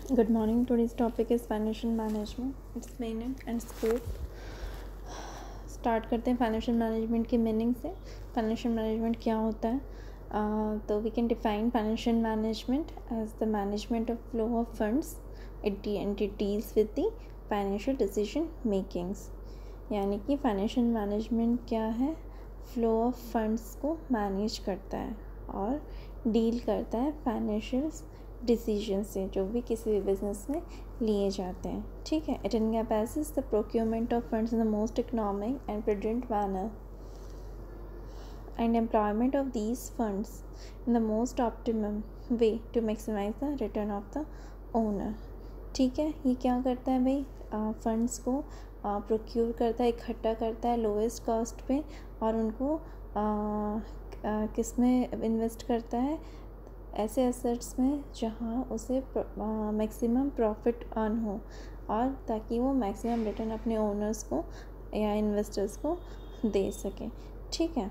Good morning. Today's topic is financial management. Its meaning and scope. Start करते हैं financial management की meaning से. Financial management क्या होता है? तो we can define financial management as the management of flow of funds and it deals with the financial decision makings. यानी कि फाइनेंशियल मैनेजमेंट क्या है? फ्लो ऑफ फंड्स को मैनेज करता है और डील करता है फाइनेंशियल डिसीजन से जो भी किसी भी बिजनेस में लिए जाते हैं. ठीक है. It encompasses the procurement of funds in the most economic and prudent manner and employment of these funds in the most optimum way to maximize the return of the owner. ठीक है. ये क्या करता है भाई? फंड्स को procure करता है, इकट्ठा करता है लोएस्ट कॉस्ट पे और उनको किस में इन्वेस्ट करता है? ऐसे एसेट्स में जहाँ उसे मैक्सिमम प्रॉफिट अर्न हो और ताकि वो मैक्सिमम रिटर्न अपने ओनर्स को या इन्वेस्टर्स को दे सके. ठीक है.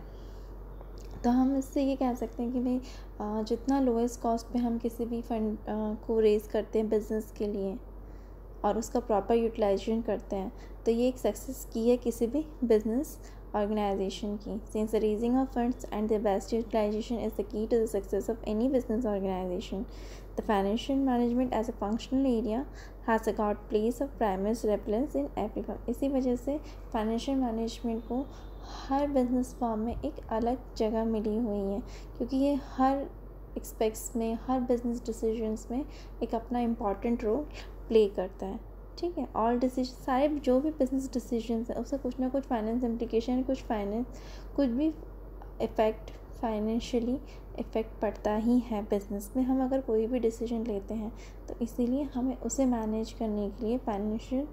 तो हम इससे ये कह सकते हैं कि भाई जितना लोएस्ट कॉस्ट पे हम किसी भी फंड को रेज़ करते हैं बिज़नेस के लिए और उसका प्रॉपर यूटिलाइजेशन करते हैं तो ये एक सक्सेस की है किसी भी बिजनेस ऑर्गेनाइजेशन की. Since the raising of funds and the best utilisation is the key to the success of any business organisation. The financial management as a functional area has a got place of primary reference in every firm. इसी वजह से financial management को हर business form में एक अलग जगह मिली हुई है क्योंकि ये हर एक्सपेक्ट्स में हर बिजनेस डिसीजंस में एक अपना इम्पॉर्टेंट रोल प्ले करता है. ठीक है. ऑल डिसीजन सारे जो भी बिजनेस डिसीजंस है उससे कुछ ना कुछ फाइनेंस इम्प्लीकेशन कुछ भी इफ़ेक्ट फाइनेंशियली इफ़ेक्ट पड़ता ही है बिज़नेस में. हम अगर कोई भी डिसीजन लेते हैं तो इसीलिए हमें उसे मैनेज करने के लिए फाइनेंशियल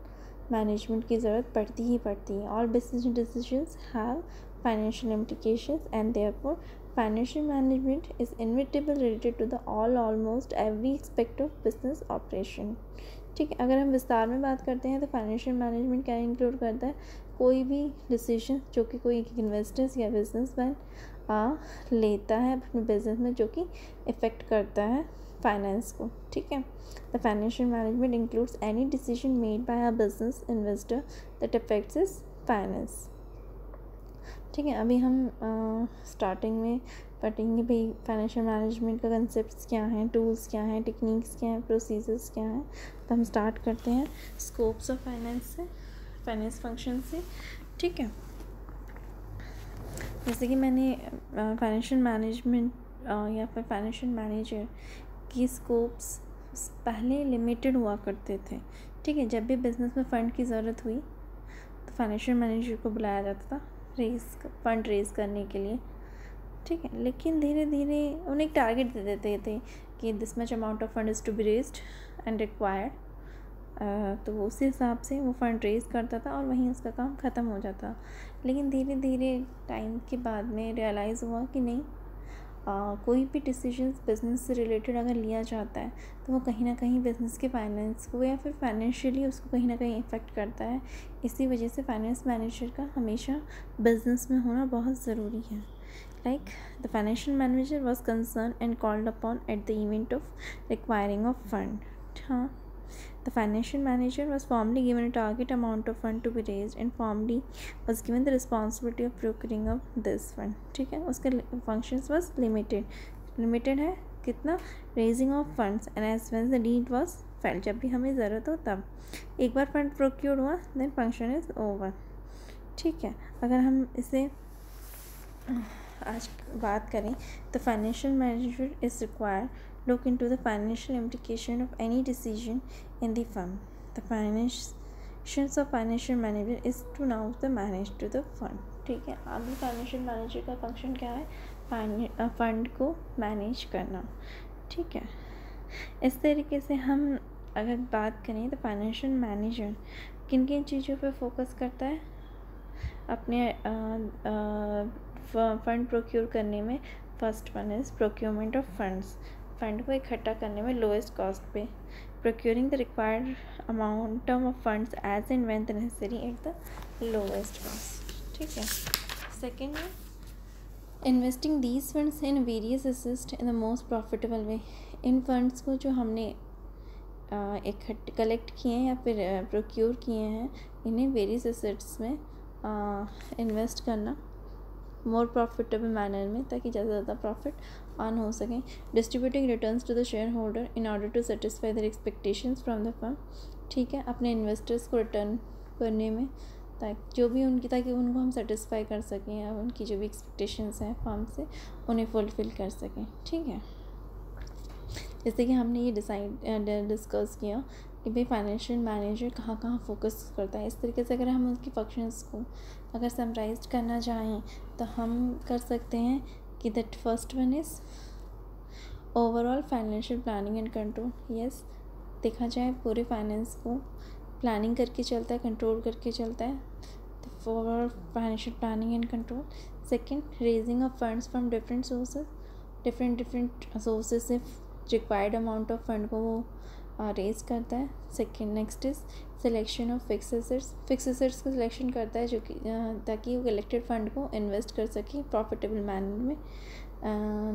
मैनेजमेंट की ज़रूरत पड़ती ही पड़ती है. All business decisions have financial implications and therefore financial management is inevitable related to the almost every aspect of business operation. ठीक है. अगर हम विस्तार में बात करते हैं तो फाइनेंशियल मैनेजमेंट क्या इंक्लूड करता है? कोई भी डिसीजन जो कि कोई इन्वेस्टर्स या बिजनेसमैन लेता है अपने बिजनेस में जो कि इफ़ेक्ट करता है फाइनेंस को. ठीक है. The financial management includes any decision made by a business investor that affects his finance. ठीक है. अभी हम स्टार्टिंग में पढ़ेंगे भाई फाइनेंशियल मैनेजमेंट का कंसेप्ट्स क्या हैं, टूल्स क्या हैं, टेक्निक्स क्या हैं, प्रोसीजर्स क्या हैं. तो हम स्टार्ट करते हैं स्कोप्स ऑफ फाइनेंस से, फाइनेंस फंक्शन से. ठीक है. जैसे कि मैंने फाइनेंशियल मैनेजमेंट या फिर फाइनेंशियल मैनेजर की स्कोप्स पहले लिमिटेड हुआ करते थे. ठीक है. जब भी बिज़नेस में फ़ंड की ज़रूरत हुई तो फाइनेंशियल मैनेजर को बुलाया जाता था फंड रेज़ करने के लिए. ठीक है. लेकिन धीरे धीरे उन्हें एक टारगेट दे देते थे कि this much amount of fund is to be raised and required. तो उसी हिसाब से वो फ़ंड रेज़ करता था और वहीं उसका काम ख़त्म हो जाता. लेकिन धीरे धीरे टाइम के बाद में रियलाइज़ हुआ कि नहीं, कोई भी डिसीजंस बिज़नेस से रिलेटेड अगर लिया जाता है तो वो कहीं ना कहीं बिज़नेस के फाइनेंस को या फिर फाइनेंशियली उसको कहीं ना कहीं इफ़ेक्ट करता है. इसी वजह से फाइनेंस मैनेजर का हमेशा बिज़नेस में होना बहुत ज़रूरी है. Like the financial manager was concerned and called upon at the event of requiring of fund. The financial manager was formally given a target amount of fund to be raised and formally was given the responsibility of procuring of this fund. ठीक है. उसके functions was limited है कितना? raising of funds and as when the need was felt. जब भी हमें ज़रूरत हो तब. एक बार फंड प्रोक्योर हुआ then function is over. ठीक है. अगर हम इसे आज बात करें तो financial manager is required look into the financial implication of any decision in the fund. The financials of financial manager is to now the manage to the fund. ठीक है. अभी फाइनेंशियल मैनेजर का फंक्शन क्या है? Fund को manage करना. ठीक है. इस तरीके से हम अगर बात करें तो फाइनेंशियल मैनेजर किन किन चीज़ों पर फोकस करता है अपने फ़ंड प्रोक्योर करने में? First one is procurement of funds. Fund को इकट्ठा करने में लोएस्ट कॉस्ट पे. Procuring the required amount of funds as and when necessary at the lowest cost. ठीक है. सेकेंड है investing these funds in various assets in the most profitable way. इन funds को जो हमने इकट्ठे कलेक्ट किए हैं या फिर प्रोक्योर किए हैं, इन्हें वेरियस एसेट्स में इन्वेस्ट करना मोर प्रॉफिटेबल मैनर में, ताकि ज़्यादा से ज़्यादा प्रॉफिट अर्न हो सकें। Distributing returns to the share holder in order to satisfy their expectations from the firm, ठीक है, अपने इन्वेस्टर्स को रिटर्न करने में, ताकि उनको हम सेटिस्फाई कर सकें या उनकी जो भी एक्सपेक्टेशंस हैं फर्म से उन्हें फुलफ़िल कर सकें, ठीक है। जैसे कि हमने ये डिस्कस किया कि भाई फाइनेंशियल मैनेजर कहाँ कहाँ फोकस करता है। इस तरीके से अगर हम उनकी फंक्शंस को अगर समराइज करना चाहें तो हम कर सकते हैं कि that first one is overall financial planning and control. Yes, देखा जाए पूरे फाइनेंस को प्लानिंग करके चलता है, कंट्रोल करके चलता है, तो overall financial planning and control. Second, raising of funds from different sources, different sources से रिक्वायर्ड अमाउंट ऑफ फंड को वो रेज करता है। Second, next is selection of fix assets का सिलेक्शन करता है जो कि ताकि वो कलेक्टेड फंड को इन्वेस्ट कर सके प्रॉफिटेबल मैनर में।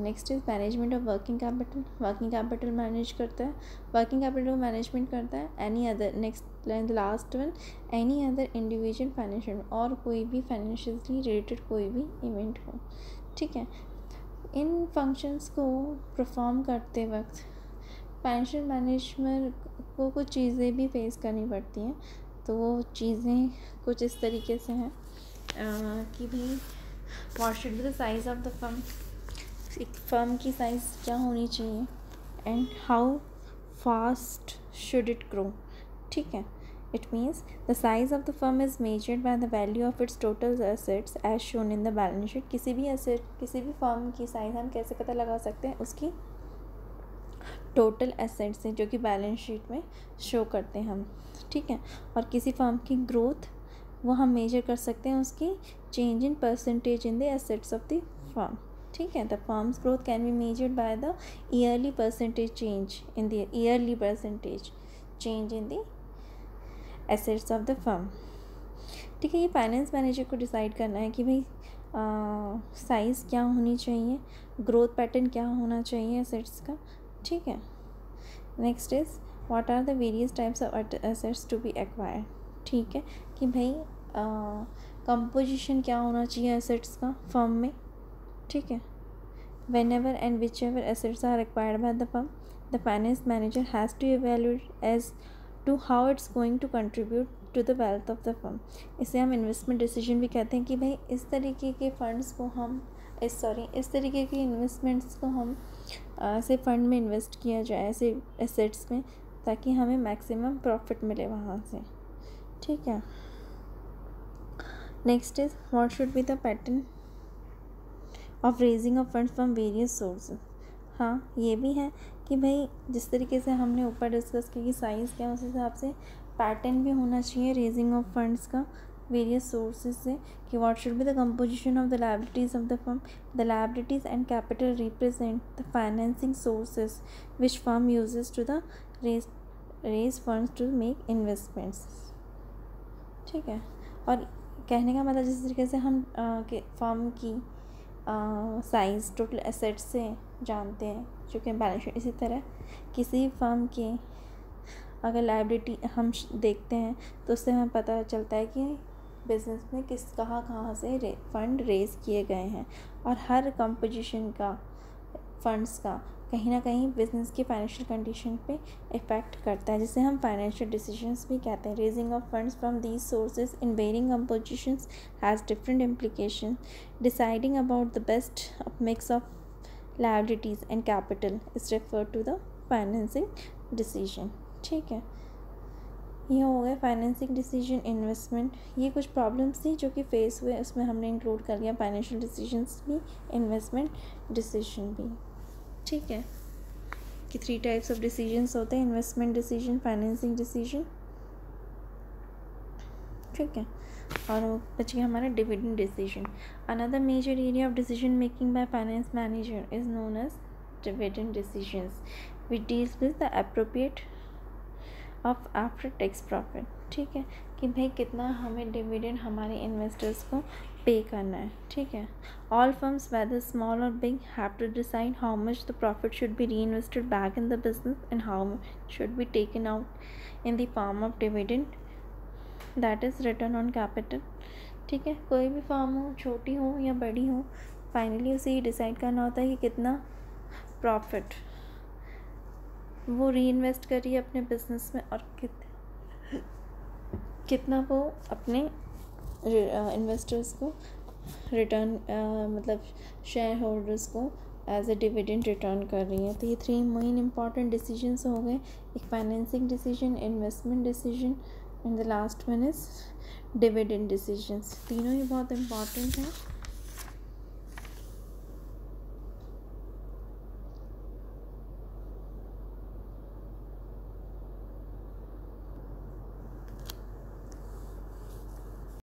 Next is management of working capital manage करता है, वर्किंग कैपिटल को मैनेजमेंट करता है। Any other, next last one, any other individual financial, और कोई भी फाइनेंशियली रिलेटेड कोई भी इवेंट हो, ठीक है। इन फंक्शंस को परफॉर्म करते वक्त फाइनेंशियल मैनेजमेंट को कुछ चीज़ें भी फेस करनी पड़ती हैं। तो वो चीज़ें कुछ इस तरीके से हैं कि भाई what should be the size of the firm, एक फर्म की साइज़ क्या होनी चाहिए, and how fast should it grow, ठीक है। It means the size of the firm is measured by the value of its total assets as shown in the balance sheet। किसी भी firm की size हम कैसे पता लगा सकते हैं, उसकी टोटल एसेट्स से जो कि बैलेंस शीट में शो करते हैं हम, ठीक है। और किसी फर्म की ग्रोथ वो हम मेजर कर सकते हैं उसकी change in percentage in the assets of the firm, ठीक है। The firms growth can be measured by the yearly percentage change in the assets of the firm, ठीक है। ये फाइनेंस मैनेजर को डिसाइड करना है कि भाई साइज़ क्या होनी चाहिए, ग्रोथ पैटर्न क्या होना चाहिए एसेट्स का, ठीक है। Next is what are the various types of assets to be acquired, ठीक है, कि भाई कंपोजिशन क्या होना चाहिए एसेट्स का फर्म में, ठीक है। Whenever and whichever assets are acquired by the firm, the finance manager has to evaluate as to how it's going to contribute to the wealth of the firm. इसे हम investment decision भी कहते हैं कि भाई इस तरीके के फंड्स को हम इस तरीके के इन्वेस्टमेंट्स को हम ऐसे फंड में इन्वेस्ट किया जाए, ऐसे एसेट्स में, ताकि हमें मैक्सिमम प्रॉफिट मिले वहाँ से, ठीक है। Next is what should be the pattern of raising of funds from various sources. हाँ, ये भी है कि भाई जिस तरीके से हमने ऊपर डिस्कस की कि साइज़ क्या है, उस हिसाब से पैटर्न भी होना चाहिए रेजिंग ऑफ फंड्स का वेरियस सोर्सेज से, कि what should be the composition of the liabilities of the firm. The liabilities and capital represent the financing sources which firm uses to the raise funds to make investments, ठीक है। और कहने का मतलब जिस तरीके से हम फर्म की साइज़ टोटल एसेट्स से जानते हैं जो कि बैलेंस शीट, इसी तरह किसी फर्म के अगर लायबिलिटी हम देखते हैं तो उससे हमें पता चलता है कि बिज़नेस में कहाँ से फंड रेज़ किए गए हैं, और हर कंपोजिशन का फंड्स का कहीं ना कहीं बिजनेस की फाइनेंशियल कंडीशन पे इफ़ेक्ट करता है, जिसे हम फाइनेंशियल डिसीजंस भी कहते हैं। Raising of funds from these sources in varying compositions has different implication. Deciding about the best mix of liabilities and capital is refer to the financing decision, ठीक है। ये हो गए फाइनेंसिंग डिसीजन, इन्वेस्टमेंट। ये कुछ प्रॉब्लम्स थी जो कि फेस हुए, उसमें हमने इंक्लूड कर लिया फाइनेंशियल डिसीजंस भी, इन्वेस्टमेंट डिसीजन भी, ठीक है। कि 3 टाइप्स ऑफ डिसीजंस होते हैं, इन्वेस्टमेंट डिसीजन, फाइनेंसिंग डिसीजन, ठीक है। और बच गया हमारा dividend decision. Another major area of decision making by finance manager is known as dividend decisions, which deals with the of after tax profit, ठीक है, कि भाई कितना हमें डिविडेंड हमारे इन्वेस्टर्स को पे करना है, ठीक है। ऑल फर्म्स वेदर स्मॉल और big have to decide how much the profit should be reinvested back in the business and how much should be taken out in the form of dividend, that is return on capital, ठीक है। कोई भी firm हो, छोटी हो या बड़ी हो, फाइनली उसे ये डिसाइड करना होता है कि कितना प्रॉफिट वो री इन्वेस्ट करिए अपने बिजनेस में और कितना वो अपने इन्वेस्टर्स को रिटर्न मतलब शेयर होल्डर्स को एज ए डिविडेंड रिटर्न कर रही है। तो ये 3 मेन इंपॉर्टेंट डिसीजंस हो गए, एक financing decision, investment decision and the last one is dividend decisions. तीनों ही बहुत इंपॉर्टेंट हैं।